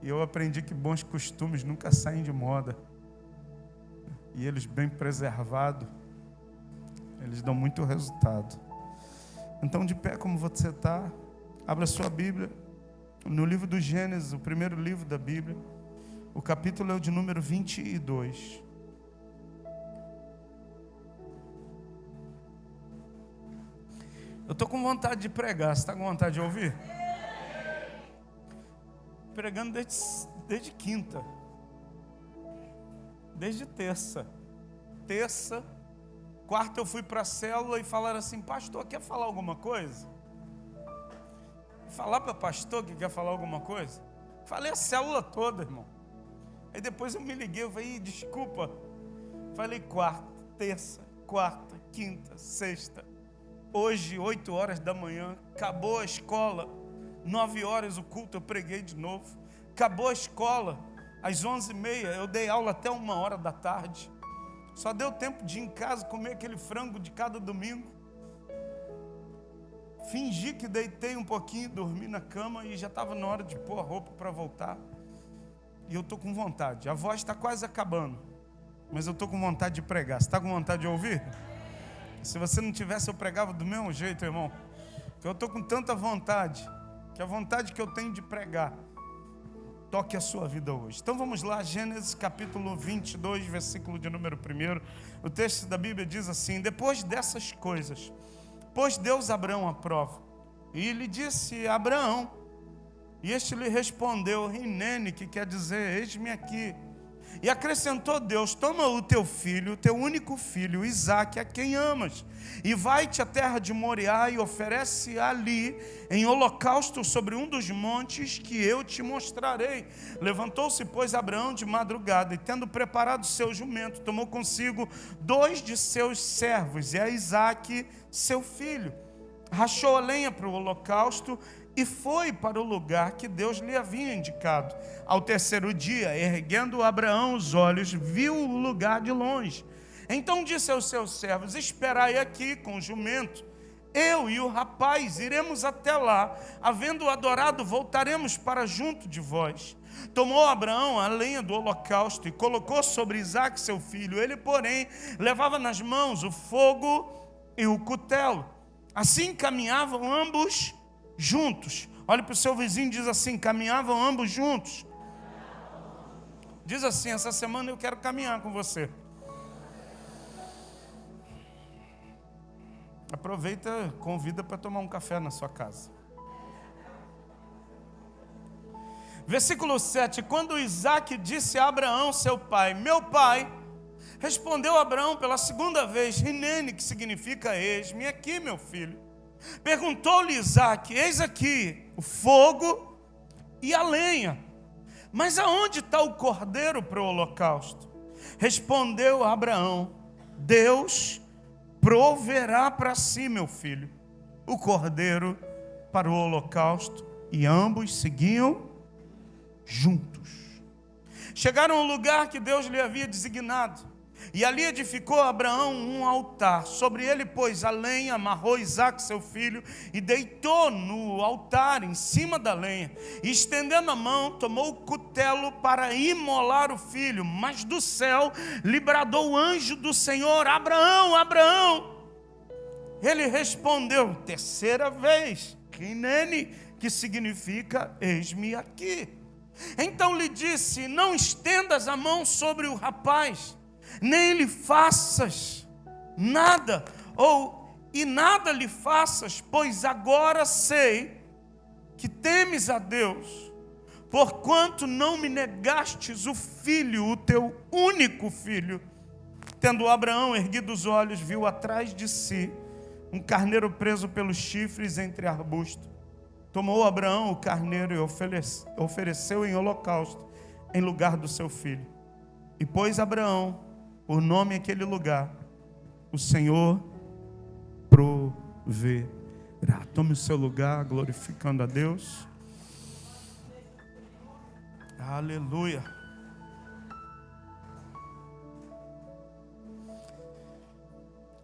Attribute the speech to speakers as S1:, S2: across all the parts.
S1: E eu aprendi que bons costumes nunca saem de moda. E eles bem preservados, eles dão muito resultado. Então, de pé como você está, abra sua Bíblia no livro do Gênesis, o primeiro livro da Bíblia. O capítulo é o de número 22. Eu estou com vontade de pregar. Você está com vontade de ouvir? Pregando desde quinta. Desde terça. Quarta eu fui para a célula e falaram assim: pastor, quer falar alguma coisa? Falar para pastor que quer falar alguma coisa? Falei a célula toda, irmão. Aí depois eu me liguei, eu falei: desculpa. Falei quarta, terça, quarta, quinta, sexta. Hoje, 8 horas da manhã, acabou a escola. 9 horas o culto, eu preguei de novo. Acabou a escola, às 11h30, eu dei aula até 1h da tarde. Só deu tempo de ir em casa comer aquele frango de cada domingo. Fingi que deitei um pouquinho, dormi na cama e já estava na hora de pôr a roupa para voltar. E eu estou com vontade. A voz está quase acabando, mas eu estou com vontade de pregar. Você está com vontade de ouvir? Se você não tivesse, eu pregava do mesmo jeito, irmão. Porque eu estou com tanta vontade, que a vontade que eu tenho de pregar toque a sua vida hoje. Então vamos lá, Gênesis capítulo 22, versículo de número 1. O texto da Bíblia diz assim: depois dessas coisas, pôs Deus Abraão à prova, e lhe disse: Abraão. E este lhe respondeu: Hinene, que quer dizer, eis-me aqui. E acrescentou Deus: toma o teu filho, o teu único filho, Isaque, a quem amas, e vai-te à terra de Moriá e oferece ali em holocausto sobre um dos montes que eu te mostrarei. Levantou-se, pois, Abraão de madrugada, e tendo preparado seu jumento, tomou consigo 2 de seus servos e a Isaque, seu filho. Rachou a lenha para o holocausto e foi para o lugar que Deus lhe havia indicado. Ao terceiro dia, erguendo Abraão os olhos, viu o lugar de longe. Então disse aos seus servos: esperai aqui com o jumento. Eu e o rapaz iremos até lá. Havendo adorado, voltaremos para junto de vós. Tomou Abraão a lenha do holocausto e colocou sobre Isaque, seu filho. Ele, porém, levava nas mãos o fogo e o cutelo. Assim caminhavam ambos juntos. Olhe para o seu vizinho e diz assim: caminhavam ambos juntos. Diz assim: essa semana eu quero caminhar com você. Aproveita, convida para tomar um café na sua casa. Versículo 7. Quando Isaque disse a Abraão, seu pai: meu pai, respondeu Abraão pela segunda vez: Hinene, que significa eis-me aqui, meu filho. Perguntou-lhe Isaque: eis aqui o fogo e a lenha, mas aonde está o cordeiro para o holocausto? Respondeu Abraão: Deus proverá para si, meu filho, o cordeiro para o holocausto. E ambos seguiam juntos. Chegaram ao lugar que Deus lhe havia designado. E ali edificou Abraão um altar. Sobre ele pôs a lenha, amarrou Isaque, seu filho, e deitou no altar em cima da lenha. E estendendo a mão, tomou o cutelo para imolar o filho. Mas do céu lhe bradou o anjo do Senhor: Abraão, Abraão. Ele respondeu terceira vez: Hinene, que significa eis-me aqui. Então lhe disse: não estendas a mão sobre o rapaz, nem lhe faças nada, e nada lhe faças, pois agora sei que temes a Deus, porquanto não me negastes o filho, o teu único filho. Tendo Abraão erguido os olhos, viu atrás de si um carneiro preso pelos chifres entre arbustos. Tomou Abraão o carneiro e ofereceu em holocausto em lugar do seu filho. E pôs Abraão por nome aquele lugar: o Senhor proverá. Tome o seu lugar, glorificando a Deus. Aleluia.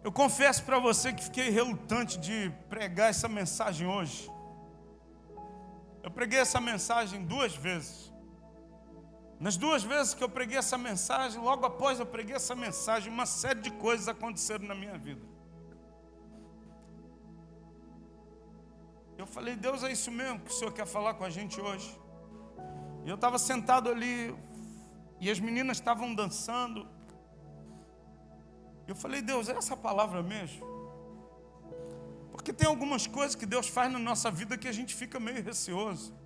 S1: Eu confesso para você que fiquei relutante de pregar essa mensagem hoje. Eu preguei essa mensagem 2 vezes. Nas 2 vezes que eu preguei essa mensagem, logo após eu preguei essa mensagem, uma série de coisas aconteceram na minha vida. Eu falei, Deus, é isso mesmo que o Senhor quer falar com a gente hoje? E eu estava sentado ali, e as meninas estavam dançando. Eu falei, Deus, é essa palavra mesmo? Porque tem algumas coisas que Deus faz na nossa vida que a gente fica meio receoso.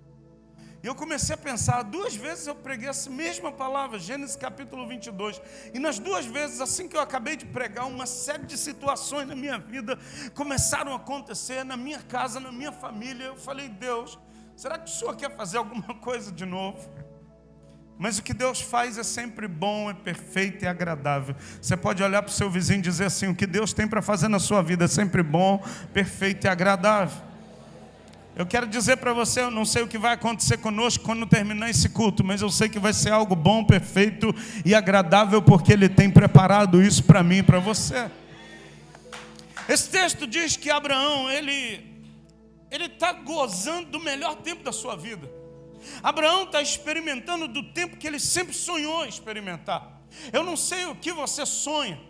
S1: E eu comecei a pensar, 2 vezes eu preguei essa mesma palavra, Gênesis capítulo 22. E nas 2 vezes, assim que eu acabei de pregar, uma série de situações na minha vida começaram a acontecer, na minha casa, na minha família. Eu falei, Deus, será que o Senhor quer fazer alguma coisa de novo? Mas o que Deus faz é sempre bom, é perfeito e agradável. Você pode olhar para o seu vizinho e dizer assim, o que Deus tem para fazer na sua vida é sempre bom, perfeito e agradável. Eu quero dizer para você, eu não sei o que vai acontecer conosco quando terminar esse culto, mas eu sei que vai ser algo bom, perfeito e agradável, porque Ele tem preparado isso para mim e para você. Esse texto diz que Abraão, ele está gozando do melhor tempo da sua vida. Abraão está experimentando do tempo que ele sempre sonhou experimentar. Eu não sei o que você sonha.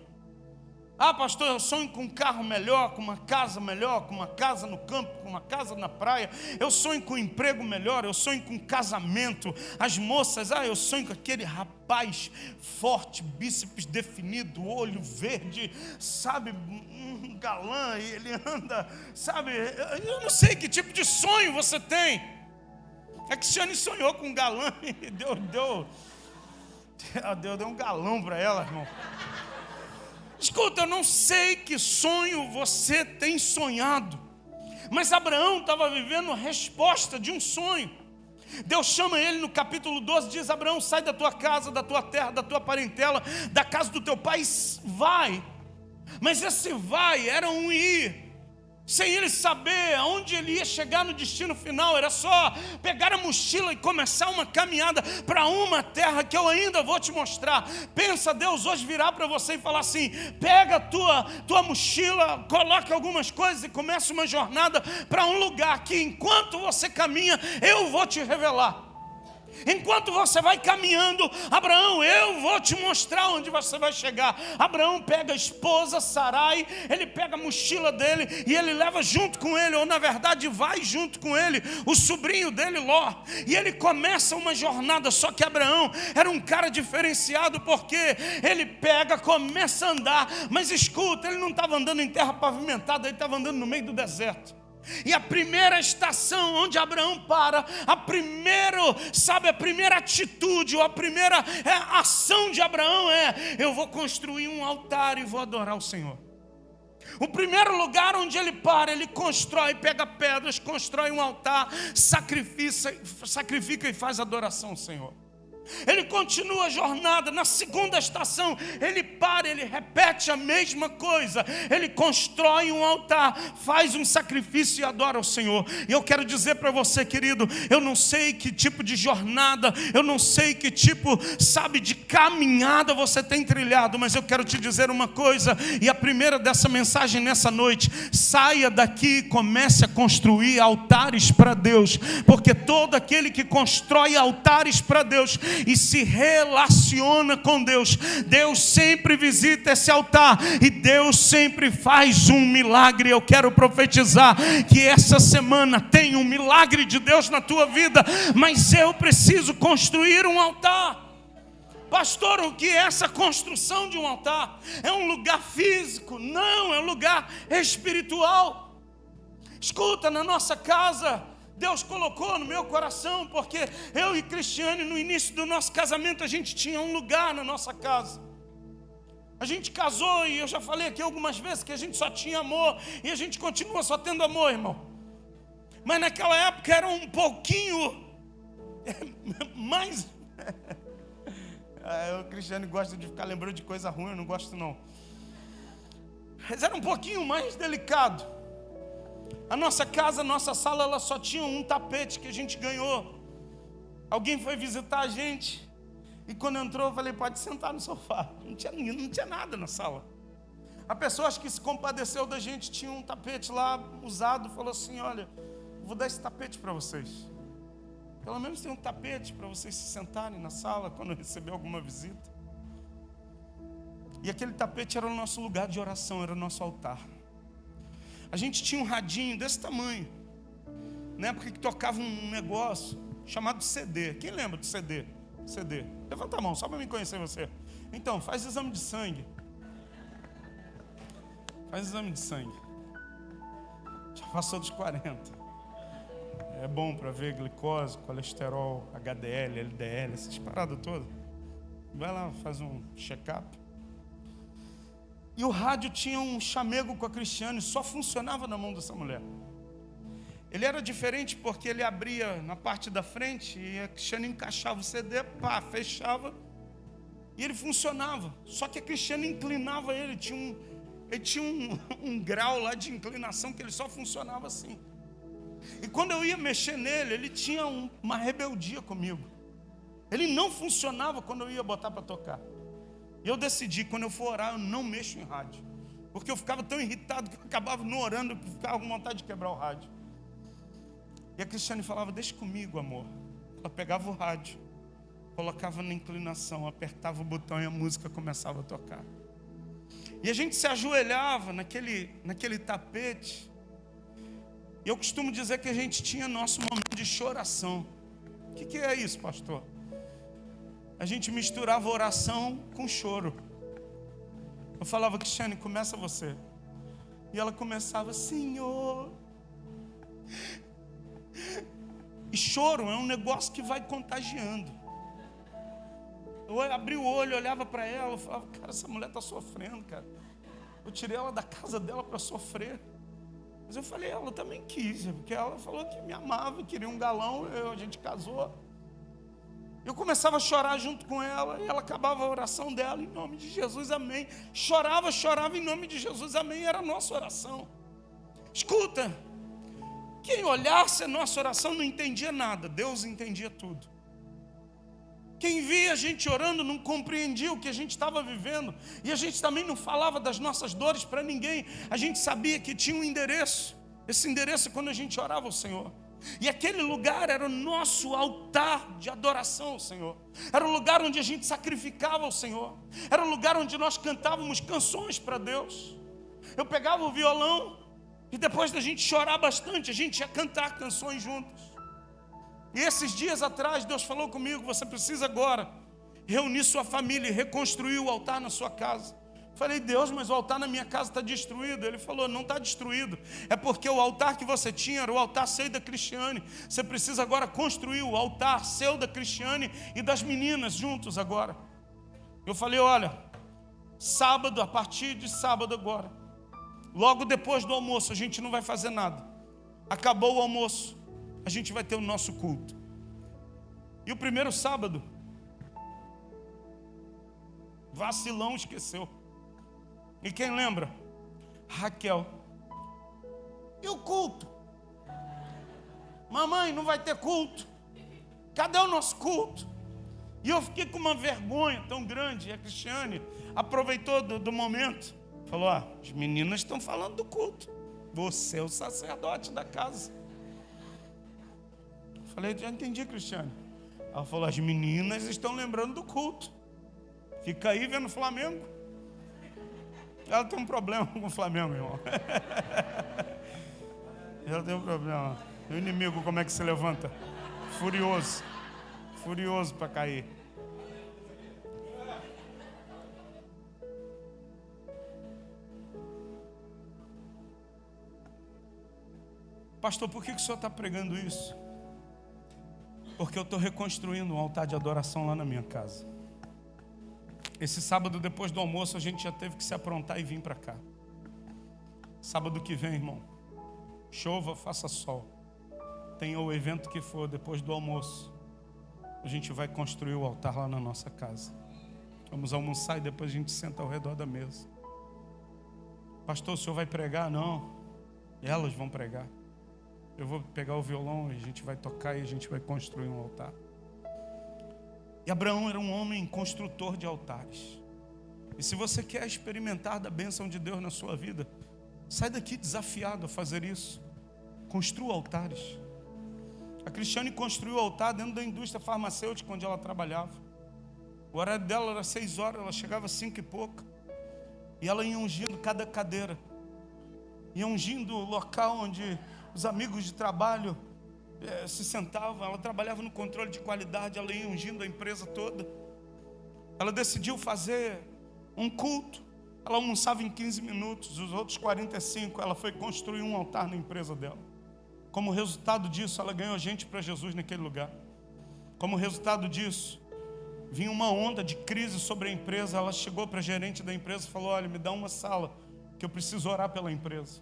S1: Ah, pastor, eu sonho com um carro melhor, com uma casa melhor, com uma casa no campo, com uma casa na praia. Eu sonho com um emprego melhor, eu sonho com um casamento. As moças, eu sonho com aquele rapaz forte, bíceps definido, olho verde, sabe, um galã, e ele anda, sabe, eu não sei que tipo de sonho você tem. A Cristiane sonhou com um galã e Deus deu um galão para ela, irmão. Escuta, eu não sei que sonho você tem sonhado, mas Abraão estava vivendo a resposta de um sonho. Deus chama ele no capítulo 12, diz, Abraão, sai da tua casa, da tua terra, da tua parentela, da casa do teu pai, vai. Mas esse vai era um ir, sem ele saber aonde ele ia chegar no destino final. Era só pegar a mochila e começar uma caminhada para uma terra que eu ainda vou te mostrar. Pensa, Deus hoje virar para você e falar assim, pega a tua mochila, coloca algumas coisas e começa uma jornada para um lugar que enquanto você caminha, eu vou te revelar. Enquanto você vai caminhando, Abraão, eu vou te mostrar onde você vai chegar. Abraão pega a esposa Sarai, ele pega a mochila dele e ele leva junto com ele, ou na verdade vai junto com ele, o sobrinho dele Ló. E ele começa uma jornada, só que Abraão era um cara diferenciado, porque ele pega, começa a andar, mas escuta, ele não estava andando em terra pavimentada, ele estava andando no meio do deserto. E a primeira estação onde Abraão para, a primeira atitude, ou a primeira ação de Abraão é, eu vou construir um altar e vou adorar o Senhor. O primeiro lugar onde ele para, ele constrói, pega pedras, constrói um altar, sacrifica e faz adoração ao Senhor. Ele continua a jornada. Na segunda estação ele para, ele repete a mesma coisa. Ele constrói um altar, faz um sacrifício e adora o Senhor. E eu quero dizer para você, querido, eu não sei que tipo de jornada, eu não sei que tipo, de caminhada você tem trilhado, mas eu quero te dizer uma coisa, e a primeira dessa mensagem nessa noite: saia daqui e comece a construir altares para Deus, porque todo aquele que constrói altares para Deus e se relaciona com Deus, Deus sempre visita esse altar e Deus sempre faz um milagre. Eu quero profetizar que essa semana tem um milagre de Deus na tua vida, mas eu preciso construir um altar. Pastor, o que é essa construção de um altar? É um lugar físico? Não, é um lugar espiritual. Escuta, na nossa casa Deus colocou no meu coração, porque eu e Cristiane, no início do nosso casamento, a gente tinha um lugar na nossa casa. A gente casou e eu já falei aqui algumas vezes que a gente só tinha amor, e a gente continua só tendo amor, irmão. Mas naquela época era um pouquinho mais... O Cristiane gosta de ficar lembrando de coisa ruim, eu não gosto não. Mas era um pouquinho mais delicado. A nossa casa, a nossa sala, ela só tinha um tapete que a gente ganhou. Alguém foi visitar a gente e quando entrou eu falei, pode sentar no sofá. Não tinha nada na sala. A pessoa, acho que se compadeceu da gente, tinha um tapete lá usado, falou assim, olha, vou dar esse tapete para vocês. Pelo menos tem um tapete para vocês se sentarem na sala quando receber alguma visita. E aquele tapete era o nosso lugar de oração, era o nosso altar. A gente tinha um radinho desse tamanho, na época que tocava um negócio chamado CD. Quem lembra do CD? CD. Levanta a mão, só para me conhecer você. Então, faz exame de sangue. Faz exame de sangue. Já passou dos 40. É bom para ver glicose, colesterol, HDL, LDL, essas paradas todas. Vai lá, faz um check-up. E o rádio tinha um chamego com a Cristiane, só funcionava na mão dessa mulher. Ele era diferente porque ele abria na parte da frente e a Cristiane encaixava o CD, pá, fechava e ele funcionava. Só que a Cristiane inclinava ele, tinha um grau lá de inclinação que ele só funcionava assim. E quando eu ia mexer nele, ele tinha uma rebeldia comigo. Ele não funcionava quando eu ia botar para tocar. E eu decidi, quando eu for orar, eu não mexo em rádio. Porque eu ficava tão irritado que eu acabava não orando, eu ficava com vontade de quebrar o rádio. E a Cristiane falava, deixa comigo, amor. Ela pegava o rádio, colocava na inclinação, apertava o botão e a música começava a tocar. E a gente se ajoelhava naquele tapete. E eu costumo dizer que a gente tinha nosso momento de choração. O que é isso, pastor? A gente misturava oração com choro. Eu falava, Cristiane, começa você. E ela começava, Senhor. E choro é um negócio que vai contagiando. Eu abri o olho, olhava para ela, eu falava, cara, essa mulher está sofrendo, cara. Eu tirei ela da casa dela para sofrer. Mas eu falei, ela também quis, porque ela falou que me amava, queria um galão, a gente casou. Eu começava a chorar junto com ela, e ela acabava a oração dela, em nome de Jesus, amém. Chorava em nome de Jesus, amém, era a nossa oração. Escuta, quem olhasse a nossa oração não entendia nada, Deus entendia tudo. Quem via a gente orando não compreendia o que a gente estava vivendo. E a gente também não falava das nossas dores para ninguém. A gente sabia que tinha um endereço. Esse endereço é quando a gente orava ao Senhor. E aquele lugar era o nosso altar de adoração ao Senhor. Era o lugar onde a gente sacrificava ao Senhor. Era o lugar onde nós cantávamos canções para Deus. Eu pegava o violão e depois da gente chorar bastante, a gente ia cantar canções juntos. E esses dias atrás, Deus falou comigo, você precisa agora reunir sua família e reconstruir o altar na sua casa. Falei, Deus, mas o altar na minha casa está destruído. Ele falou, não está destruído. É porque o altar que você tinha era o altar seu e da Cristiane. Você precisa agora construir o altar seu, da Cristiane e das meninas juntos agora. Eu falei, olha, sábado, a partir de sábado agora, logo depois do almoço, a gente não vai fazer nada. Acabou o almoço, a gente vai ter o nosso culto. E o primeiro sábado, vacilão, esqueceu. E quem lembra? Raquel. E o culto? Mamãe, não vai ter culto. Cadê o nosso culto? E eu fiquei com uma vergonha tão grande. E a Cristiane aproveitou do momento. Falou, as meninas estão falando do culto. Você é o sacerdote da casa. Eu falei, já entendi, Cristiane. Ela falou, as meninas estão lembrando do culto. Fica aí vendo o Flamengo. Ela tem um problema com o Flamengo, irmão. Ela tem um problema. O inimigo, como é que se levanta? Furioso. Furioso para cair. Pastor, por que o senhor está pregando isso? Porque eu estou reconstruindo um altar de adoração lá na minha casa. Esse sábado, depois do almoço, a gente já teve que se aprontar e vir para cá. Sábado que vem, irmão, chova, faça sol, tenha o evento que for, depois do almoço, a gente vai construir o altar lá na nossa casa. Vamos almoçar e depois a gente senta ao redor da mesa. Pastor, o senhor vai pregar? Não, elas vão pregar. Eu vou pegar o violão e a gente vai tocar e a gente vai construir um altar. E Abraão era um homem construtor de altares. E se você quer experimentar da bênção de Deus na sua vida, sai daqui desafiado a fazer isso. Construa altares. A Cristiane construiu o altar dentro da indústria farmacêutica onde ela trabalhava. O horário dela era 6 horas, ela chegava às 5 e pouca. E ela ia ungindo cada cadeira. Ia ungindo o local onde os amigos de trabalho se sentavam. Ela trabalhava no controle de qualidade, ela ia ungindo a empresa toda. Ela decidiu fazer um culto. Ela almoçava em 15 minutos, os outros 45 ela foi construir um altar na empresa dela. Como resultado disso, ela ganhou gente para Jesus naquele lugar. Como resultado disso, vinha uma onda de crise sobre a empresa. Ela chegou para a gerente da empresa e falou: olha, me dá uma sala, que eu preciso orar pela empresa.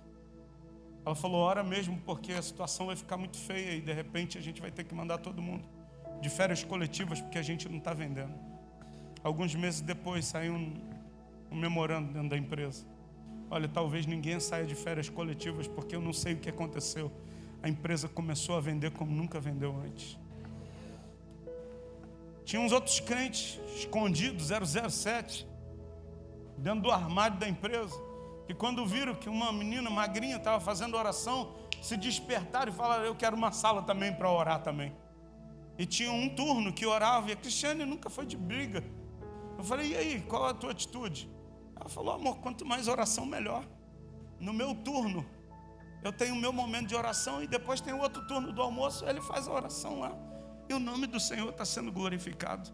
S1: Ela falou: ora mesmo, porque a situação vai ficar muito feia e de repente a gente vai ter que mandar todo mundo de férias coletivas porque a gente não está vendendo. Alguns meses depois saiu um memorando dentro da empresa: olha, talvez ninguém saia de férias coletivas porque eu não sei o que aconteceu. A empresa começou a vender como nunca vendeu antes. Tinha uns outros crentes escondidos, 007, dentro do armário da empresa, que quando viram que uma menina magrinha estava fazendo oração, se despertaram e falaram: eu quero uma sala também para orar também. E tinha um turno que orava, e a Cristiane nunca foi de briga. Eu falei: e aí, qual a tua atitude? Ela falou: amor, quanto mais oração, melhor. No meu turno, eu tenho o meu momento de oração e depois tem o outro turno do almoço, ele faz a oração lá. E o nome do Senhor está sendo glorificado.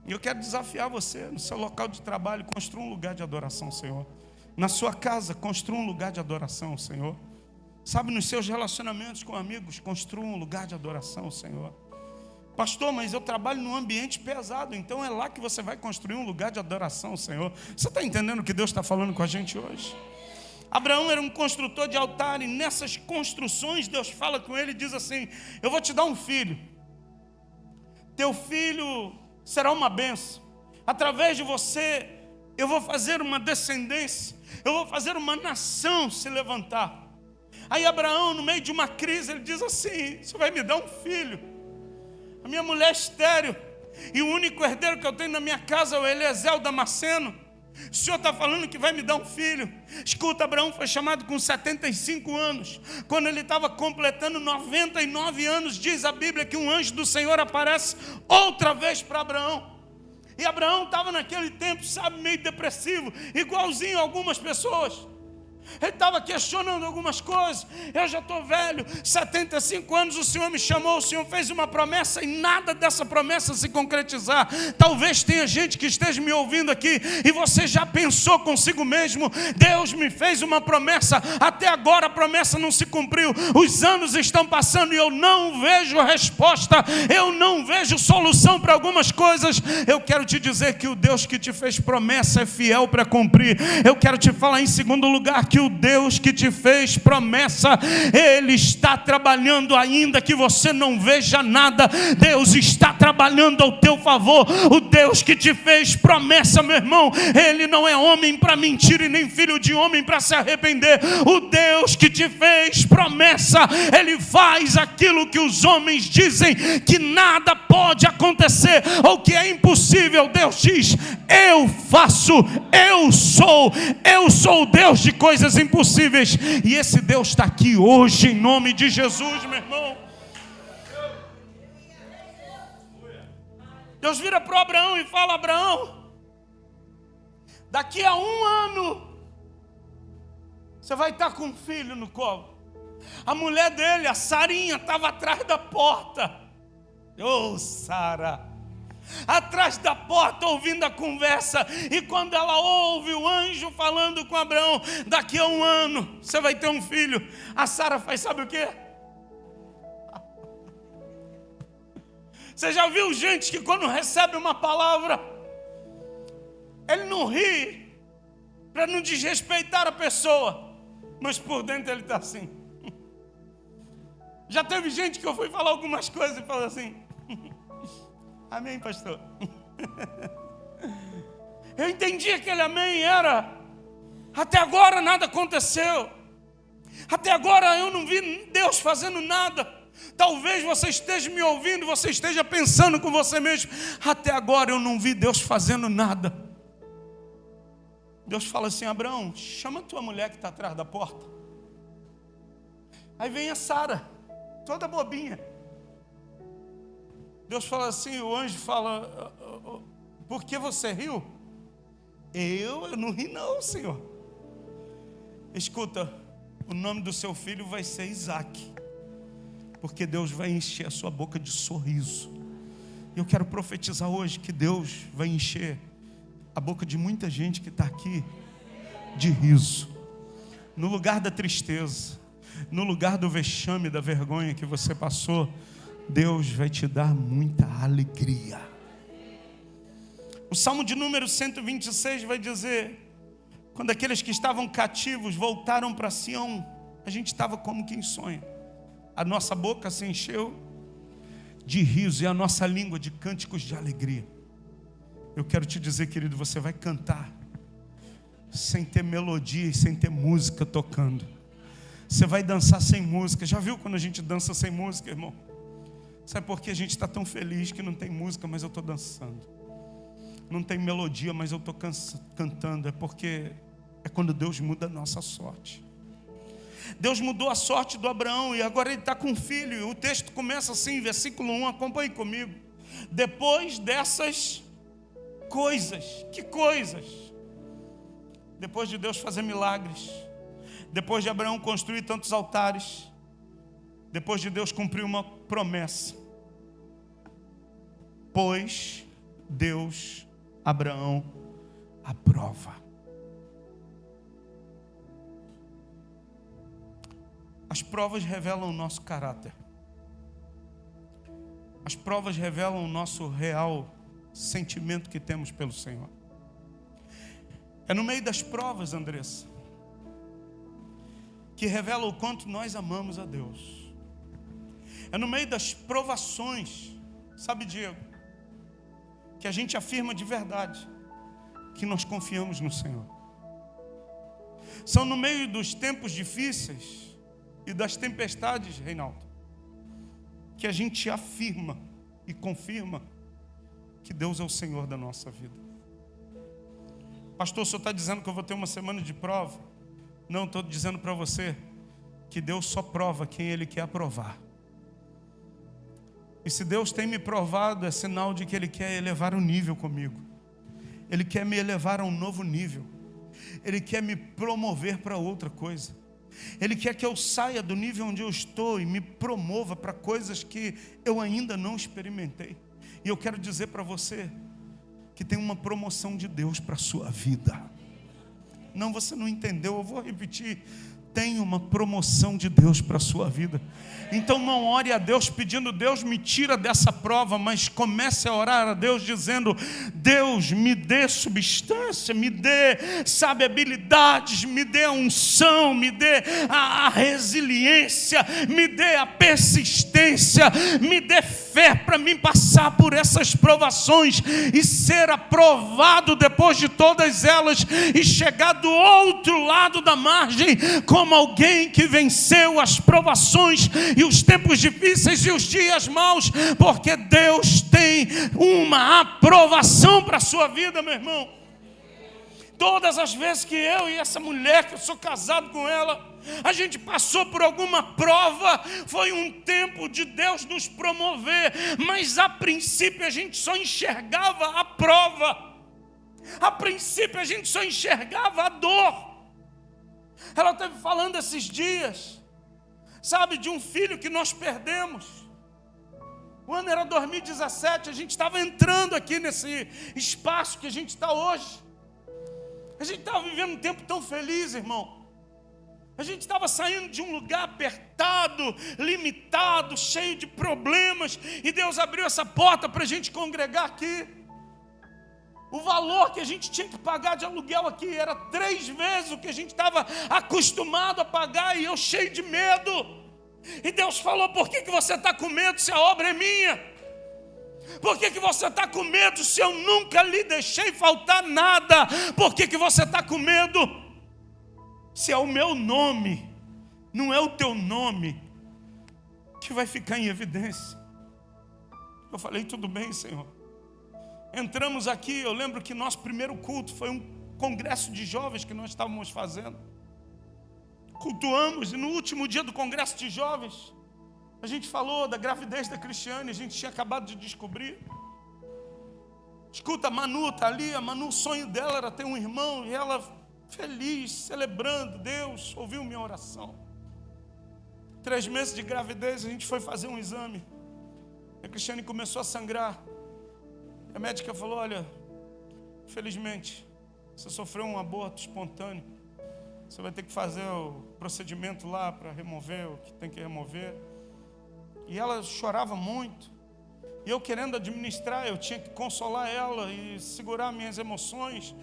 S1: E eu quero desafiar você, no seu local de trabalho, construa um lugar de adoração ao Senhor. Na sua casa, construa um lugar de adoração ao Senhor. Sabe, nos seus relacionamentos com amigos, construa um lugar de adoração ao Senhor. Pastor, mas eu trabalho num ambiente pesado, então é lá que você vai construir um lugar de adoração ao Senhor. Você está entendendo o que Deus está falando com a gente hoje? Abraão era um construtor de altar, e nessas construções Deus fala com ele e diz assim: eu vou te dar um filho. Teu filho será uma bênção. Através de você eu vou fazer uma descendência, eu vou fazer uma nação se levantar. Aí Abraão, no meio de uma crise, ele diz assim: você vai me dar um filho. A minha mulher é estéril, e o único herdeiro que eu tenho na minha casa é o Eliezer, o Damasceno. O Senhor está falando que vai me dar um filho. Escuta, Abraão foi chamado com 75 anos. Quando ele estava completando 99 anos, diz a Bíblia que um anjo do Senhor aparece outra vez para Abraão. E Abraão estava naquele tempo, sabe, meio depressivo, igualzinho a algumas pessoas. Ele estava questionando algumas coisas. Eu já estou velho, 75 anos, o Senhor me chamou, o Senhor fez uma promessa e nada dessa promessa se concretizar. Talvez tenha gente que esteja me ouvindo aqui e você já pensou consigo mesmo: Deus me fez uma promessa, até agora a promessa não se cumpriu, os anos estão passando e eu não vejo resposta, eu não vejo solução para algumas coisas. Eu quero te dizer que o Deus que te fez promessa é fiel para cumprir. Eu quero te falar em segundo lugar que o Deus que te fez promessa, Ele está trabalhando ainda que você não veja nada. Deus está trabalhando ao teu favor. O Deus que te fez promessa, meu irmão, Ele não é homem para mentir e nem filho de homem para se arrepender. O Deus que te fez promessa, Ele faz aquilo que os homens dizem que nada pode acontecer ou que é impossível. Deus diz: eu faço, eu sou o Deus de coisas impossíveis. E esse Deus está aqui hoje em nome de Jesus, meu irmão. Deus vira para Abraão e fala: Abraão, daqui a 1 ano você vai estar com um filho no colo. A mulher dele, a Sarinha, estava atrás da porta. Sara, atrás da porta, ouvindo a conversa. E quando ela ouve o anjo falando com Abraão: daqui a 1 ano você vai ter um filho, a Sara faz, sabe o quê? Você já viu gente que quando recebe uma palavra, ele não ri para não desrespeitar a pessoa, mas por dentro ele está assim. Já teve gente que eu fui falar algumas coisas e falou assim: amém, pastor. Eu entendi aquele amém era: até agora nada aconteceu, até agora eu não vi Deus fazendo nada. Talvez você esteja me ouvindo, você esteja pensando com você mesmo: até agora eu não vi Deus fazendo nada. Deus fala assim: Abraão, chama a tua mulher que está atrás da porta. Aí vem a Sara, toda bobinha. Deus fala assim, o anjo fala, por que você riu? Eu não ri não, Senhor. Escuta, o nome do seu filho vai ser Isaac, porque Deus vai encher a sua boca de sorriso. E eu quero profetizar hoje que Deus vai encher a boca de muita gente que está aqui de riso. No lugar da tristeza, no lugar do vexame, da vergonha que você passou, Deus vai te dar muita alegria. O Salmo de número 126 vai dizer, quando aqueles que estavam cativos voltaram para Sião, a gente estava como quem sonha. A nossa boca se encheu de riso e a nossa língua de cânticos de alegria. Eu quero te dizer, querido, você vai cantar sem ter melodia e sem ter música tocando. Você vai dançar sem música. Já viu quando a gente dança sem música, irmão? Sabe por que a gente está tão feliz que não tem música, mas eu estou dançando? Não tem melodia, mas eu estou cantando. É porque é quando Deus muda a nossa sorte. Deus mudou a sorte do Abraão e agora ele está com um filho. E o texto começa assim, versículo 1, acompanhe comigo. Depois dessas coisas, que coisas? Depois de Deus fazer milagres, depois de Abraão construir tantos altares, depois de Deus cumprir uma promessa, pois Deus, Abraão, aprova. As provas revelam o nosso caráter. As provas revelam o nosso real sentimento que temos pelo Senhor. É no meio das provas, Andressa, que revela o quanto nós amamos a Deus. É no meio das provações, sabe, Diego, que a gente afirma de verdade que nós confiamos no Senhor. São no meio dos tempos difíceis e das tempestades, Reinaldo, que a gente afirma e confirma que Deus é o Senhor da nossa vida. Pastor, o senhor está dizendo que eu vou ter uma semana de prova? Não, estou dizendo para você que Deus só prova quem Ele quer aprovar. E se Deus tem me provado, é sinal de que Ele quer elevar o nível comigo. Ele quer me elevar a um novo nível. Ele quer me promover para outra coisa. Ele quer que eu saia do nível onde eu estou e me promova para coisas que eu ainda não experimentei. E eu quero dizer para você que tem uma promoção de Deus para a sua vida. Não, você não entendeu, eu vou repetir. Tem uma promoção de Deus para a sua vida. Então não ore a Deus pedindo, Deus me tira dessa prova, mas comece a orar a Deus dizendo, Deus me dê substância, me dê, sabe, habilidades, me dê a unção, me dê a resiliência, me dê a persistência, me dê fé para mim passar por essas provações e ser aprovado depois de todas elas e chegar do outro lado da margem como alguém que venceu as provações e os tempos difíceis e os dias maus, porque Deus tem uma aprovação para a sua vida, meu irmão. Todas as vezes que eu e essa mulher, que eu sou casado com ela, a gente passou por alguma prova, foi um tempo de Deus nos promover, mas a princípio a gente só enxergava a prova, a princípio a gente só enxergava a dor. Ela esteve falando esses dias, sabe, de um filho que nós perdemos. O ano era 2017, a gente estava entrando aqui nesse espaço que a gente está hoje. A gente estava vivendo um tempo tão feliz, irmão. A gente estava saindo de um lugar apertado, limitado, cheio de problemas, e Deus abriu essa porta para a gente congregar aqui. O valor que a gente tinha que pagar de aluguel aqui era 3 vezes o que a gente estava acostumado a pagar, e eu cheio de medo. E Deus falou, por que você está com medo se a obra é minha? Por que você está com medo se eu nunca lhe deixei faltar nada? Por que você está com medo se é o meu nome, não é o teu nome que vai ficar em evidência? Eu falei, tudo bem, Senhor. Entramos aqui, eu lembro que nosso primeiro culto foi um congresso de jovens que nós estávamos fazendo. Cultuamos, e no último dia do congresso de jovens, A gente falou da gravidez da Cristiane, a gente tinha acabado de descobrir. Escuta, a Manu está ali, a Manu, o sonho dela era ter um irmão, e ela feliz, celebrando, Deus ouviu minha oração. 3 meses de gravidez, a gente foi fazer um exame. A Cristiane começou a sangrar. A médica falou, olha, infelizmente, você sofreu um aborto espontâneo. Você vai ter que fazer o procedimento lá para remover o que tem que remover. E ela chorava muito. E eu querendo administrar, eu tinha que consolar ela e segurar minhas emoções.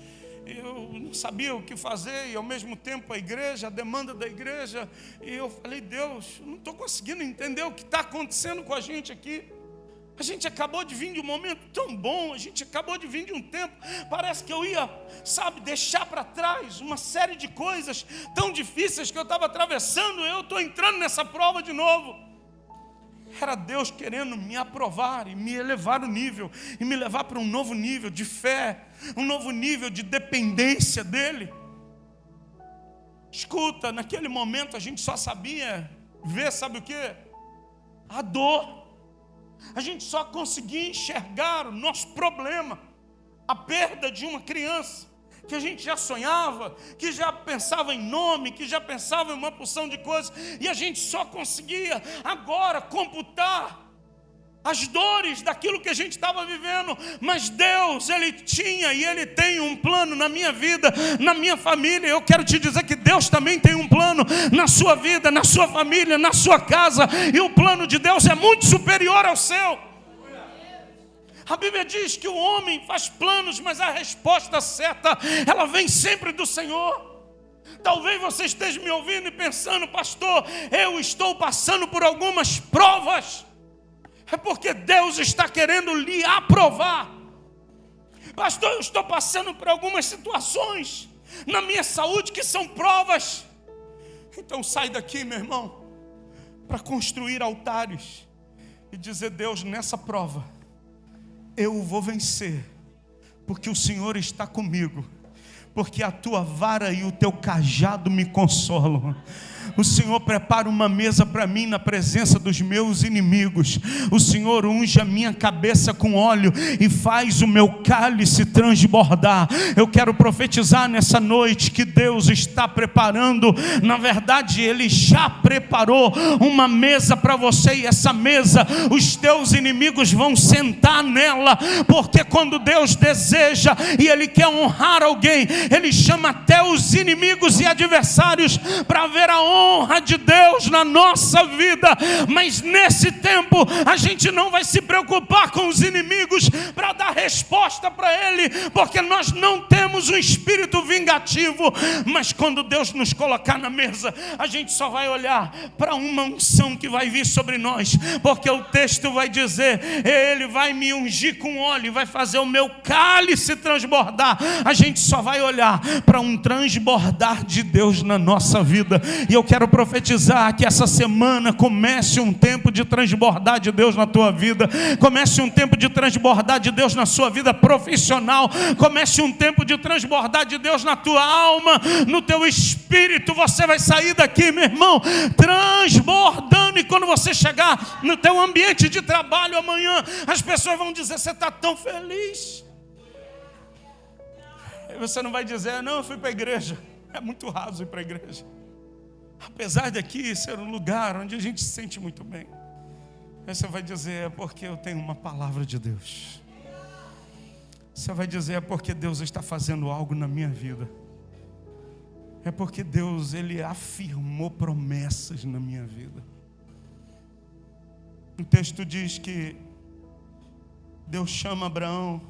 S1: Eu não sabia o que fazer. E ao mesmo tempo a igreja, a demanda da igreja. E eu falei, Deus, eu não estou conseguindo entender o que está acontecendo com a gente aqui. A gente acabou de vir de um momento tão bom, a gente acabou de vir de um tempo, parece que eu ia, deixar para trás uma série de coisas tão difíceis que eu estava atravessando, eu estou entrando nessa prova de novo. Era Deus querendo me aprovar e me elevar o nível, e me levar para um novo nível de fé, um novo nível de dependência dEle. Escuta, naquele momento a gente só sabia ver, sabe o que? A dor. A gente só conseguia enxergar o nosso problema, a perda de uma criança, que a gente já sonhava, que já pensava em nome, que já pensava em uma porção de coisas, e a gente só conseguia agora computar as dores daquilo que a gente estava vivendo. Mas Deus, Ele tinha e Ele tem um plano na minha vida, na minha família. Eu quero te dizer que Deus também tem um plano na sua vida, na sua família, na sua casa. E o plano de Deus é muito superior ao seu. A Bíblia diz que o homem faz planos, mas a resposta certa, ela vem sempre do Senhor. Talvez você esteja me ouvindo e pensando, pastor, eu estou passando por algumas provas. É porque Deus está querendo lhe aprovar. Pastor, eu estou passando por algumas situações na minha saúde que são provas. Então sai daqui, meu irmão, para construir altares e dizer, Deus, nessa prova eu vou vencer, porque o Senhor está comigo, porque a tua vara e o teu cajado me consolam. O Senhor prepara uma mesa para mim na presença dos meus inimigos. O Senhor unge a minha cabeça com óleo e faz o meu cálice transbordar. Eu quero profetizar nessa noite que Deus está preparando, na verdade Ele já preparou uma mesa para você, e essa mesa, os teus inimigos vão sentar nela, porque quando Deus deseja e Ele quer honrar alguém, Ele chama até os inimigos e adversários para ver a honra de Deus na nossa vida. Mas nesse tempo a gente não vai se preocupar com os inimigos para dar resposta para ele, porque nós não temos um espírito vingativo. Mas quando Deus nos colocar na mesa, a gente só vai olhar para uma unção que vai vir sobre nós, porque o texto vai dizer, Ele vai me ungir com óleo, vai fazer o meu cálice transbordar. A gente só vai olhar para um transbordar de Deus na nossa vida. E eu quero profetizar que essa semana comece um tempo de transbordar de Deus na tua vida, comece um tempo de transbordar de Deus na sua vida profissional, comece um tempo de transbordar de Deus na tua alma, no teu espírito. Você vai sair daqui, meu irmão, transbordando, e quando você chegar no teu ambiente de trabalho amanhã, as pessoas vão dizer, você está tão feliz. E você não vai dizer, não, eu fui para a igreja. É muito raso ir para a igreja, apesar daqui ser um lugar onde a gente se sente muito bem. Aí você vai dizer, é porque eu tenho uma palavra de Deus. Você vai dizer, é porque Deus está fazendo algo na minha vida. É porque Deus, Ele afirmou promessas na minha vida. O texto diz que Deus chama Abraão,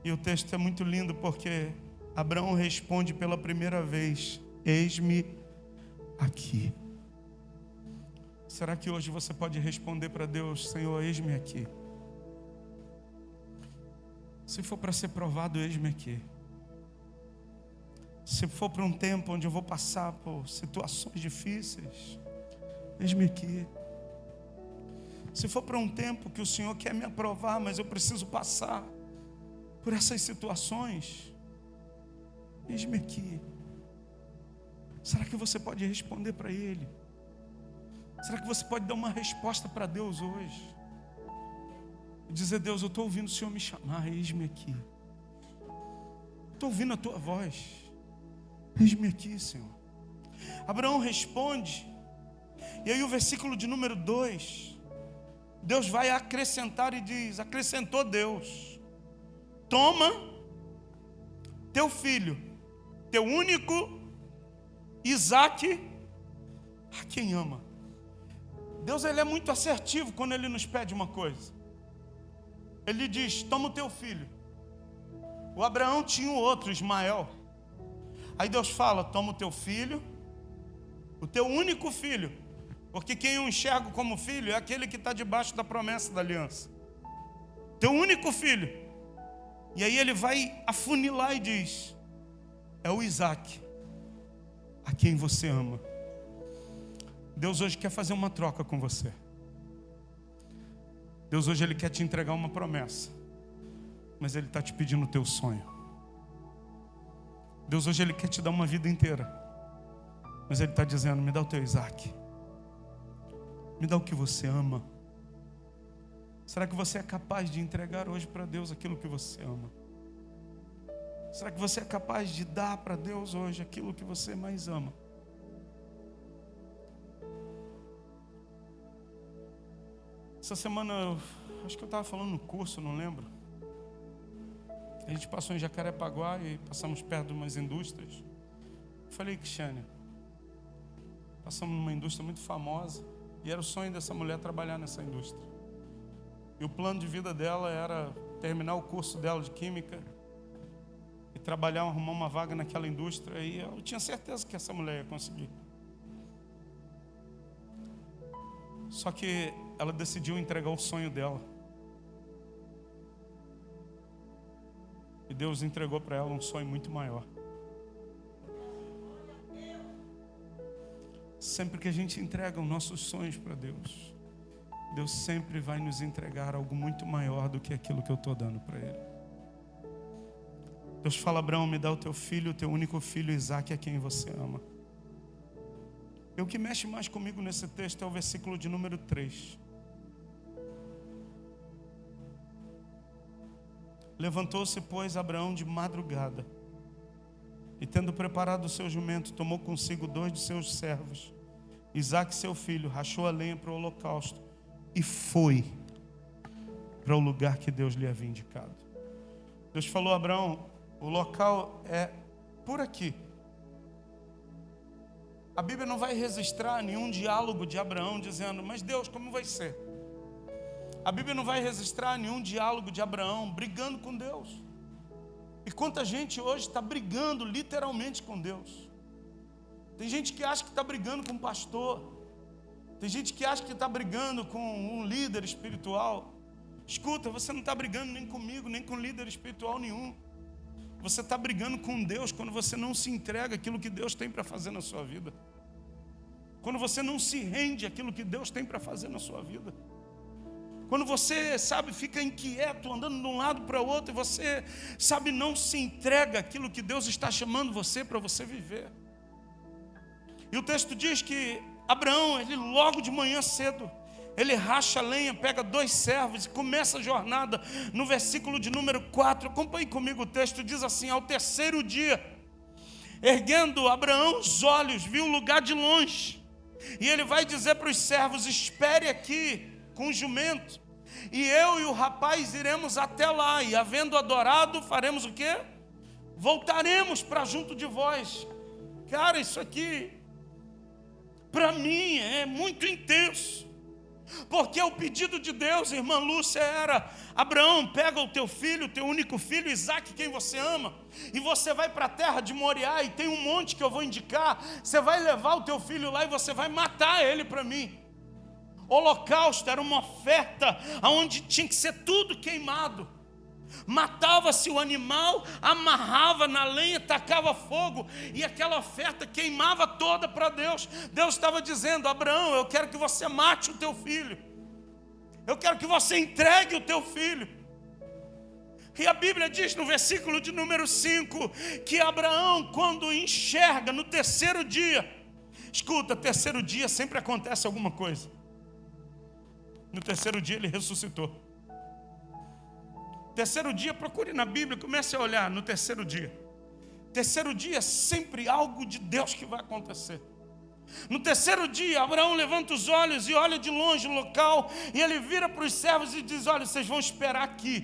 S1: e o texto é muito lindo, porque Abraão responde pela primeira vez, eis-me aqui. Será que hoje você pode responder para Deus, Senhor, eis-me aqui? Se for para ser provado, eis-me aqui. Se for para um tempo onde eu vou passar por situações difíceis, eis-me aqui. Se for para um tempo que o Senhor quer me aprovar, mas eu preciso passar por essas situações, eis-me aqui. Será que você pode responder para Ele? Será que você pode dar uma resposta para Deus hoje? E dizer: Deus, eu estou ouvindo o Senhor me chamar, eis-me aqui. Estou ouvindo a tua voz, eis-me aqui, Senhor. Abraão responde, e aí o versículo de número 2, Deus vai acrescentar e diz: acrescentou Deus: toma teu filho, teu único, Isaque, a quem ama. Deus, ele é muito assertivo quando ele nos pede uma coisa. Ele diz: toma o teu filho. O Abraão tinha o outro, Ismael. Aí Deus fala: toma o teu filho, o teu único filho, porque quem eu enxergo como filho é aquele que está debaixo da promessa da aliança. Teu único filho. E aí ele vai afunilar e diz: é o Isaque, a quem você ama. Deus hoje quer fazer uma troca com você. Deus hoje ele quer te entregar uma promessa, mas ele está te pedindo o teu sonho. Deus hoje ele quer te dar uma vida inteira, mas ele está dizendo: me dá o teu Isaque, me dá o que você ama. Será que você é capaz de entregar hoje para Deus aquilo que você ama? Será que você é capaz de dar para Deus hoje aquilo que você mais ama? Essa semana, acho que eu estava falando no curso, não lembro. A gente passou em Jacarepaguá e passamos perto de umas indústrias. Eu falei: Cristiane, passamos numa indústria muito famosa e era o sonho dessa mulher trabalhar nessa indústria. E o plano de vida dela era terminar o curso dela de Química e trabalhar, arrumar uma vaga naquela indústria. E eu tinha certeza que essa mulher ia conseguir. Só que ela decidiu entregar o sonho dela. E Deus entregou para ela um sonho muito maior. Sempre que a gente entrega os nossos sonhos para Deus, Deus sempre vai nos entregar algo muito maior do que aquilo que eu estou dando para Ele. Deus fala: Abraão, me dá o teu filho, o teu único filho, Isaque, a quem você ama. E o que mexe mais comigo nesse texto é o versículo de número 3. Levantou-se, pois, Abraão de madrugada, e tendo preparado o seu jumento, tomou consigo 2 de seus servos, Isaque seu filho, rachou a lenha para o holocausto e foi para o lugar que Deus lhe havia indicado. Deus falou: Abraão, o local é por aqui. A Bíblia não vai registrar nenhum diálogo de Abraão dizendo: mas Deus, como vai ser? A Bíblia não vai registrar nenhum diálogo de Abraão brigando com Deus. E quanta gente hoje está brigando literalmente com Deus. Tem gente que acha que está brigando com um pastor. Tem gente que acha que está brigando com um líder espiritual. Escuta, você não está brigando nem comigo, nem com líder espiritual nenhum. Você está brigando com Deus quando você não se entrega aquilo que Deus tem para fazer na sua vida. Quando você não se rende aquilo que Deus tem para fazer na sua vida. Quando você, fica inquieto, andando de um lado para o outro, e você, não se entrega aquilo que Deus está chamando você para você viver. E o texto diz que Abraão, ele logo de manhã cedo, ele racha a lenha, pega 2 servos e começa a jornada. No versículo de número 4, acompanhe comigo o texto, diz assim: ao terceiro dia, erguendo Abraão os olhos, viu o lugar de longe, e ele vai dizer para os servos: espere aqui com o jumento, e eu e o rapaz iremos até lá, e havendo adorado, faremos o quê? Voltaremos para junto de vós. Cara, isso aqui para mim é muito intenso, porque o pedido de Deus, irmã Lúcia, era: Abraão, pega o teu filho, o teu único filho, Isaque, quem você ama, e você vai para a terra de Moriá, e tem um monte que eu vou indicar, você vai levar o teu filho lá e você vai matar ele para mim. Holocausto era uma oferta onde tinha que ser tudo queimado. Matava-se o animal, amarrava na lenha, tacava fogo, e aquela oferta queimava toda para Deus. Deus estava dizendo: Abraão, eu quero que você mate o teu filho, eu quero que você entregue o teu filho. E a Bíblia diz no versículo de número 5 que Abraão, quando enxerga no terceiro dia Escuta, terceiro dia sempre acontece alguma coisa. No terceiro dia ele ressuscitou. Terceiro dia, procure na Bíblia, comece a olhar no terceiro dia. Terceiro dia é sempre algo de Deus que vai acontecer. No terceiro dia, Abraão levanta os olhos e olha de longe o local, e ele vira para os servos e diz: olha, vocês vão esperar aqui,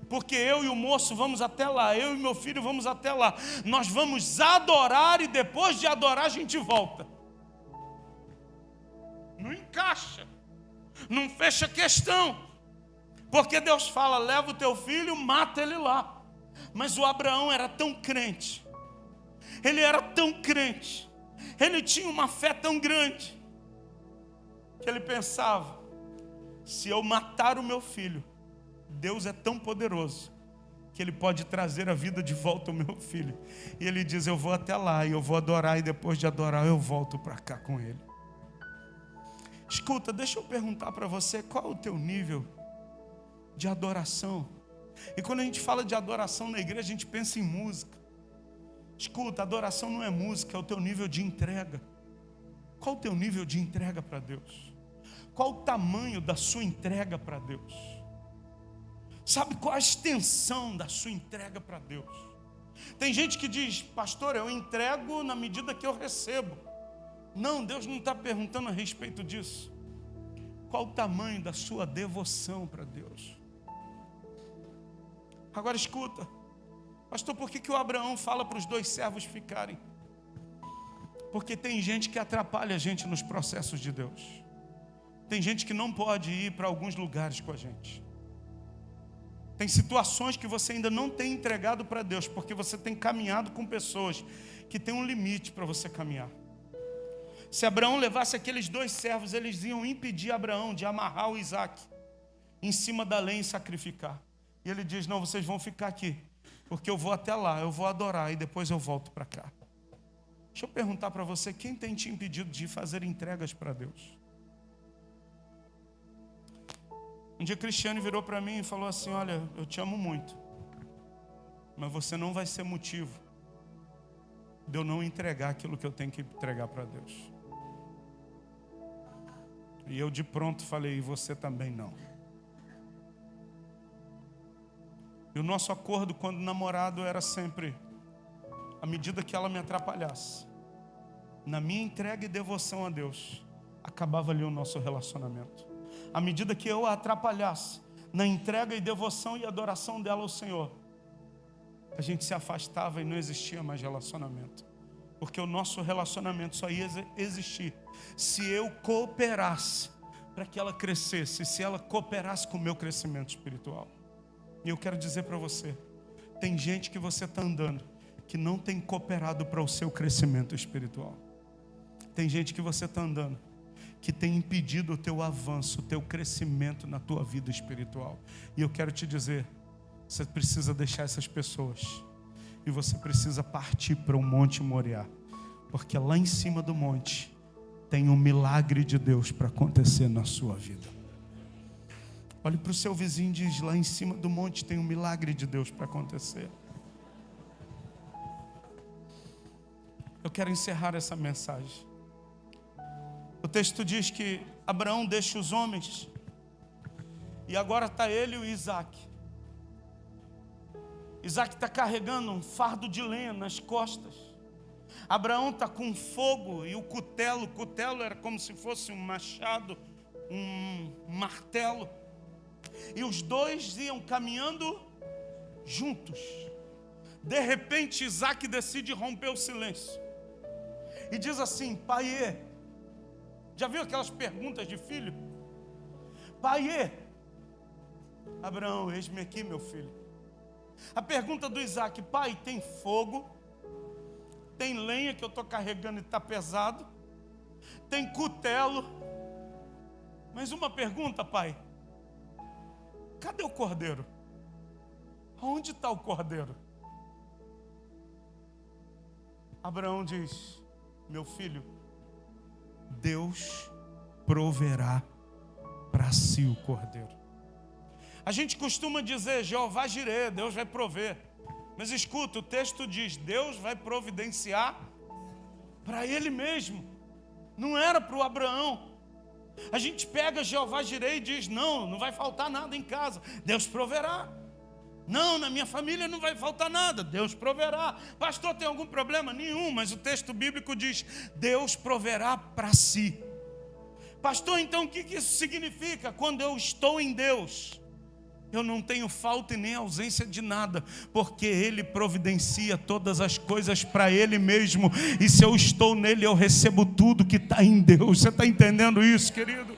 S1: porque eu e o moço vamos até lá, eu e meu filho vamos até lá, nós vamos adorar e depois de adorar a gente volta. Não encaixa, não fecha questão, porque Deus fala: leva o teu filho, mata ele lá. Mas o Abraão era tão crente, ele era tão crente, ele tinha uma fé tão grande, que ele pensava: se eu matar o meu filho, Deus é tão poderoso, que Ele pode trazer a vida de volta ao meu filho. E ele diz: eu vou até lá, e eu vou adorar, e depois de adorar eu volto para cá com ele. Escuta, deixa eu perguntar para você, qual é o teu nível de adoração? E quando a gente fala de adoração na igreja, a gente pensa em música. Escuta, adoração não é música, é o teu nível de entrega. Qual o teu nível de entrega para Deus? Qual o tamanho da sua entrega para Deus? Sabe qual a extensão da sua entrega para Deus? Tem gente que diz: pastor, eu entrego na medida que eu recebo. Não, Deus não está perguntando a respeito disso. Qual o tamanho da sua devoção para Deus? Agora escuta, pastor, por que o Abraão fala para os dois servos ficarem? Porque tem gente que atrapalha a gente nos processos de Deus. Tem gente que não pode ir para alguns lugares com a gente. Tem situações que você ainda não tem entregado para Deus, porque você tem caminhado com pessoas que têm um limite para você caminhar. Se Abraão levasse aqueles dois servos, eles iam impedir Abraão de amarrar o Isaac em cima da lenha e sacrificar. E ele diz: não, vocês vão ficar aqui, porque eu vou até lá, eu vou adorar e depois eu volto para cá. Deixa eu perguntar para você, quem tem te impedido de fazer entregas para Deus? Um dia Cristiane virou para mim e falou assim: olha, eu te amo muito, mas você não vai ser motivo de eu não entregar aquilo que eu tenho que entregar para Deus. E eu de pronto falei: e você também não. E o nosso acordo quando namorado era sempre: à medida que ela me atrapalhasse na minha entrega e devoção a Deus, acabava ali o nosso relacionamento. À medida que eu a atrapalhasse na entrega e devoção e adoração dela ao Senhor, a gente se afastava e não existia mais relacionamento. Porque o nosso relacionamento só ia existir se eu cooperasse para que ela crescesse, se ela cooperasse com o meu crescimento espiritual. E eu quero dizer para você, tem gente que você está andando que não tem cooperado para o seu crescimento espiritual. Tem gente que você está andando que tem impedido o teu avanço, o teu crescimento na tua vida espiritual. E eu quero te dizer, você precisa deixar essas pessoas e você precisa partir para o Monte Moriá, porque lá em cima do monte tem um milagre de Deus para acontecer na sua vida. Olhe para o seu vizinho e diz: lá em cima do monte tem um milagre de Deus para acontecer. Eu quero encerrar essa mensagem. O texto diz que Abraão deixa os homens e agora está ele e o Isaac. Isaac está carregando um fardo de lenha nas costas. Abraão está com fogo e o cutelo. O cutelo era como se fosse um machado, um martelo. E os dois iam caminhando juntos. De repente Isaac decide romper o silêncio e diz assim: pai, já viu aquelas perguntas de filho? Pai, Abraão, eis-me aqui, meu filho. A pergunta do Isaac: pai, tem fogo? Tem lenha que eu estou carregando e está pesado? Tem cutelo? Mas uma pergunta, pai: cadê o cordeiro? Aonde está o cordeiro? Abraão diz: meu filho, Deus proverá para si o cordeiro. A gente costuma dizer Jeová Jirê, Deus vai prover. Mas escuta, o texto diz: Deus vai providenciar para Ele mesmo. Não era para o Abraão. A gente pega Jeová Jireh e diz, não vai faltar nada em casa, Deus proverá. Não, na minha família não vai faltar nada, Deus proverá. Pastor, tem algum problema? Nenhum, mas o texto bíblico diz, Deus proverá para si. Pastor, então o que isso significa? Quando eu estou em Deus, eu não tenho falta e nem ausência de nada, porque Ele providencia todas as coisas para Ele mesmo, e se eu estou nele, eu recebo tudo que está em Deus. Você está entendendo isso, querido?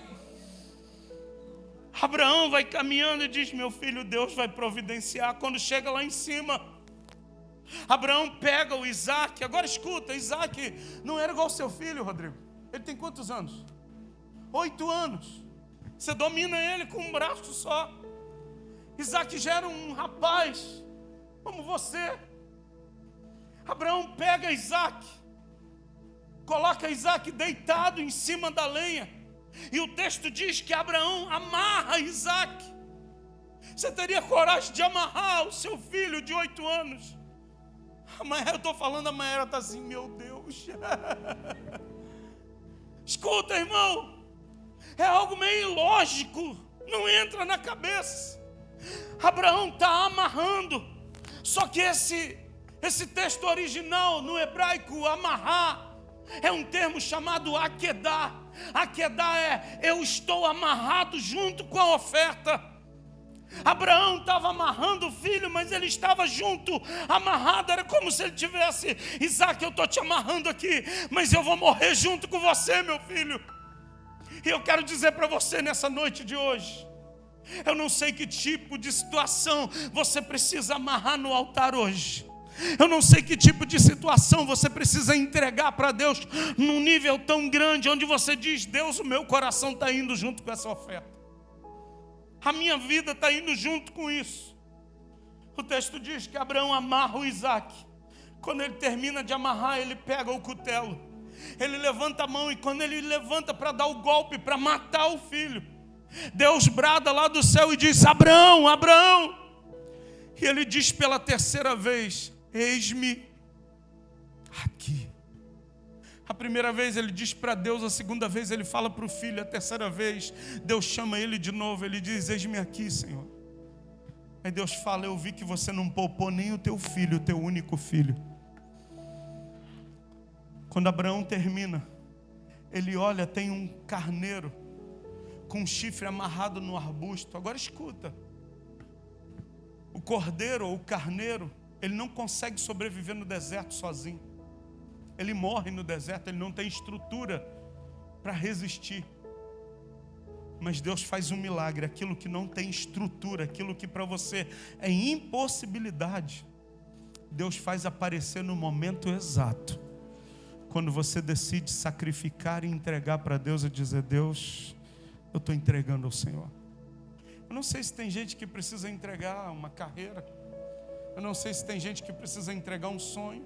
S1: Abraão vai caminhando e diz, meu filho, Deus vai providenciar. Quando chega lá em cima, Abraão pega o Isaac. Agora escuta, Isaac não era igual ao seu filho, Rodrigo. Ele tem quantos anos? 8 anos. Você domina ele com um braço só. Isaac já era um rapaz como você. Abraão pega Isaac, coloca Isaac deitado em cima da lenha, e o texto diz que Abraão amarra Isaac. Você teria coragem de amarrar o seu filho de 8 anos? Eu estou falando, a Maera está assim, meu Deus. Escuta, irmão, é algo meio ilógico, não entra na cabeça. Abraão está amarrando, só que esse texto original no hebraico, amarrar, é um termo chamado akedá. Akedá é, eu estou amarrado junto com a oferta. Abraão estava amarrando o filho, mas ele estava junto, amarrado. Era como se ele tivesse, Isaac, eu estou te amarrando aqui, mas eu vou morrer junto com você, meu filho. E eu quero dizer para você nessa noite de hoje, eu não sei que tipo de situação você precisa amarrar no altar hoje. Eu não sei que tipo de situação você precisa entregar para Deus num nível tão grande, onde você diz, Deus, o meu coração está indo junto com essa oferta. A minha vida está indo junto com isso. O texto diz que Abraão amarra o Isaac. Quando ele termina de amarrar, ele pega o cutelo. Ele levanta a mão, e quando ele levanta para dar o golpe, para matar o filho, Deus brada lá do céu e diz, Abraão, Abraão. E ele diz pela terceira vez, eis-me aqui. A primeira vez ele diz para Deus, a segunda vez ele fala para o filho, a terceira vez Deus chama ele de novo, ele diz, eis-me aqui, Senhor. Aí Deus fala, eu vi que você não poupou nem o teu filho, o teu único filho. Quando Abraão termina, ele olha, tem um carneiro com um chifre amarrado no arbusto. Agora escuta, o cordeiro ou o carneiro, ele não consegue sobreviver no deserto sozinho. Ele morre no deserto, ele não tem estrutura para resistir. Mas Deus faz um milagre, aquilo que não tem estrutura, aquilo que para você é impossibilidade, Deus faz aparecer no momento exato, quando você decide sacrificar e entregar para Deus e dizer, Deus, eu estou entregando ao Senhor. Eu não sei se tem gente que precisa entregar uma carreira, eu não sei se tem gente que precisa entregar um sonho,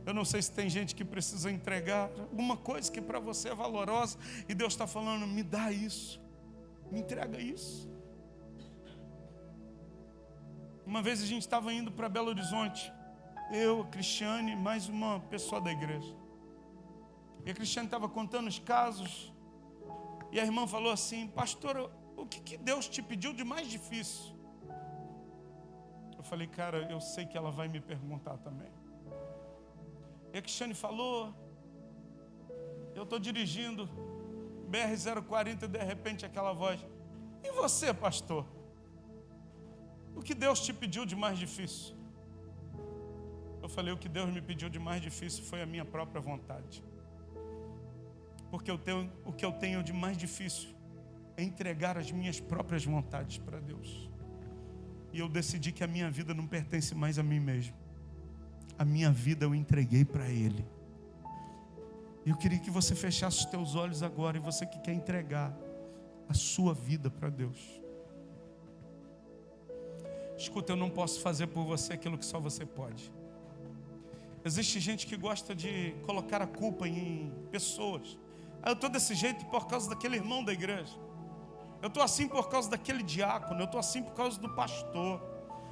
S1: eu não sei se tem gente que precisa entregar alguma coisa que para você é valorosa, e Deus está falando, me dá isso, me entrega isso. Uma vez a gente estava indo para Belo Horizonte, eu, a Cristiane, mais uma pessoa da igreja, e a Cristiane estava contando os casos, e a irmã falou assim, pastor, o que Deus te pediu de mais difícil? Eu falei, cara, eu sei que ela vai me perguntar também. E a Cristiane falou, eu estou dirigindo BR-040 e de repente aquela voz, e você, pastor? O que Deus te pediu de mais difícil? Eu falei, o que Deus me pediu de mais difícil foi a minha própria vontade. Porque o que eu tenho de mais difícil é entregar as minhas próprias vontades para Deus. E eu decidi que a minha vida não pertence mais a mim mesmo. A minha vida eu entreguei para Ele. Eu queria que você fechasse os teus olhos agora, e você que quer entregar a sua vida para Deus. Escuta, eu não posso fazer por você aquilo que só você pode. Existe gente que gosta de colocar a culpa em pessoas. Eu estou desse jeito por causa daquele irmão da igreja. Eu estou assim por causa daquele diácono. Eu estou assim por causa do pastor.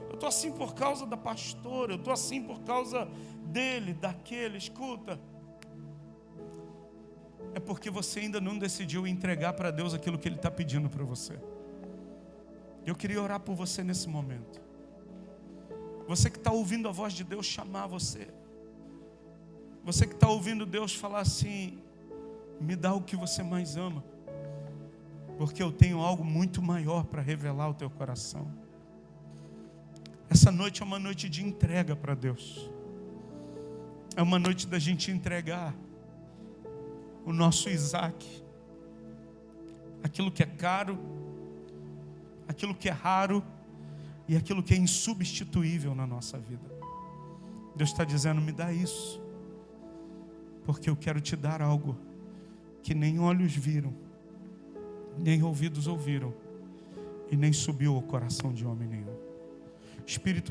S1: Eu estou assim por causa da pastora. Eu estou assim por causa dele, daquele. Escuta. É porque você ainda não decidiu entregar para Deus aquilo que Ele está pedindo para você. Eu queria orar por você nesse momento. Você que está ouvindo a voz de Deus chamar você. Você que está ouvindo Deus falar assim: me dá o que você mais ama, porque eu tenho algo muito maior para revelar ao teu coração. Essa noite é uma noite de entrega para Deus. É uma noite da gente entregar o nosso Isaac, aquilo que é caro, aquilo que é raro e aquilo que é insubstituível na nossa vida. Deus está dizendo: me dá isso, porque eu quero te dar algo que nem olhos viram, nem ouvidos ouviram, e nem subiu ao coração de homem nenhum. Espírito